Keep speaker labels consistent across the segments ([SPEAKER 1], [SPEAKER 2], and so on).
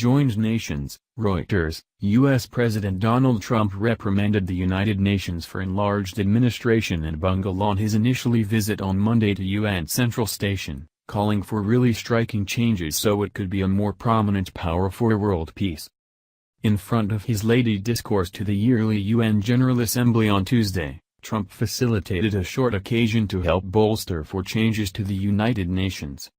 [SPEAKER 1] joined nations. Reuters, U.S. President Donald Trump reprimanded the United Nations for enlarged administration and bungle on his initially visit on Monday to UN Central Station, calling for really striking changes so it could be a more prominent power for world peace. In front of his lady discourse to the yearly UN General Assembly on Tuesday, Trump facilitated a short occasion to help bolster for changes to the United Nations.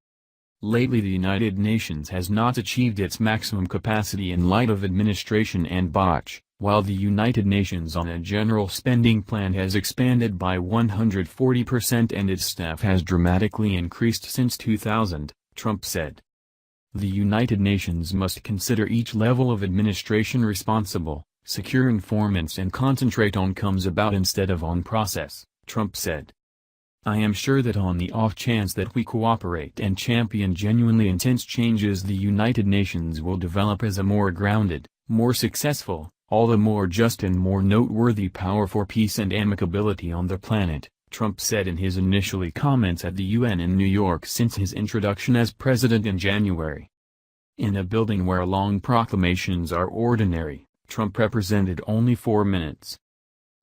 [SPEAKER 1] Lately the United Nations has not achieved its maximum capacity in light of administration and botch, while the United Nations on a general spending plan has expanded by 140% and its staff has dramatically increased since 2000, Trump said. The United Nations must consider each level of administration responsible, secure informants and concentrate on comes about instead of on process, Trump said. I am sure that on the off chance that we cooperate and champion genuinely intense changes, the United Nations will develop as a more grounded, more successful, all the more just and more noteworthy power for peace and amicability on the planet, Trump said in his initial comments at the UN in New York since his introduction as president in January. In a building where long proclamations are ordinary, Trump represented only 4 minutes.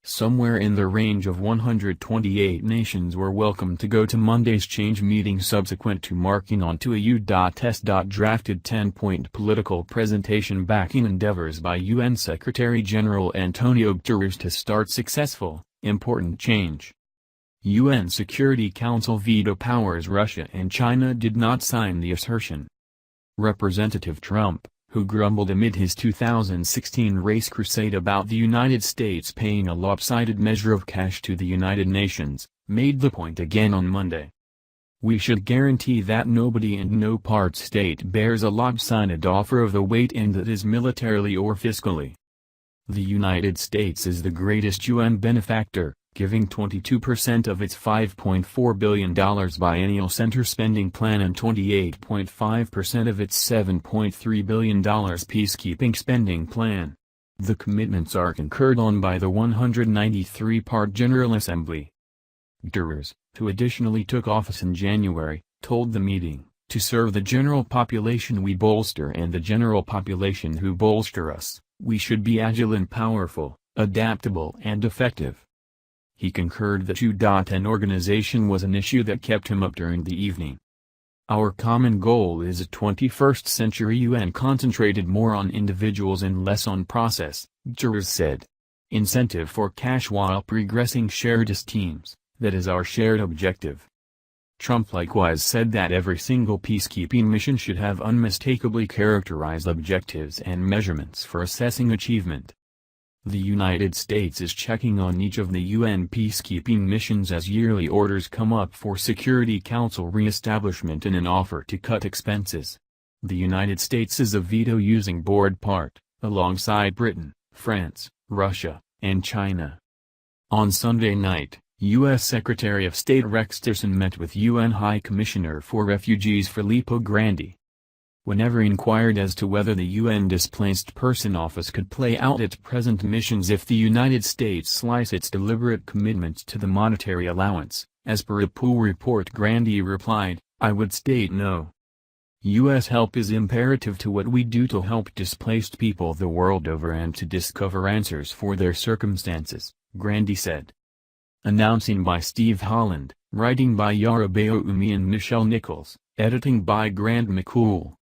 [SPEAKER 1] Somewhere in the range of 128 nations were welcome to go to Monday's change meeting subsequent to marking onto a U.S. drafted 10-point political presentation backing endeavors by UN Secretary-General Antonio Guterres to start successful, important change. UN Security Council veto powers. Russia and China did not sign the assertion. Representative Trump, who grumbled amid his 2016 race crusade about the United States paying a lopsided measure of cash to the United Nations, made the point again on Monday. We should guarantee that nobody and no part state bears a lopsided offer of the weight end that is militarily or fiscally. The United States is the greatest UN benefactor, giving 22% of its $5.4 billion biennial center spending plan and 28.5% of its $7.3 billion peacekeeping spending plan. The commitments are concurred on by the 193-part General Assembly. Guterres, who additionally took office in January, told the meeting, "To serve the general population we bolster and the general population who bolster us, we should be agile and powerful, adaptable and effective." He concurred that UN organization was an issue that kept him up during the evening. Our common goal is a 21st century UN concentrated more on individuals and less on process, Guterres said. Incentive for cash while progressing shared esteems, that is our shared objective. Trump likewise said that every single peacekeeping mission should have unmistakably characterized objectives and measurements for assessing achievement. The United States is checking on each of the UN peacekeeping missions as yearly orders come up for Security Council re-establishment in an offer to cut expenses. The United States is a veto-using board part, alongside Britain, France, Russia, and China. On Sunday night, U.S. Secretary of State Rex Tillerson met with UN High Commissioner for Refugees Filippo Grandi. Whenever inquired as to whether the UN Displaced Person Office could play out its present missions if the United States slice its deliberate commitments to the monetary allowance, as per a pool report, Grandi replied, "I would state no. U.S. help is imperative to what we do to help displaced people the world over and to discover answers for their circumstances," Grandi said. Announcing by Steve Holland, writing by Yara Bayoumi and Michelle Nichols, editing by Grant McCool.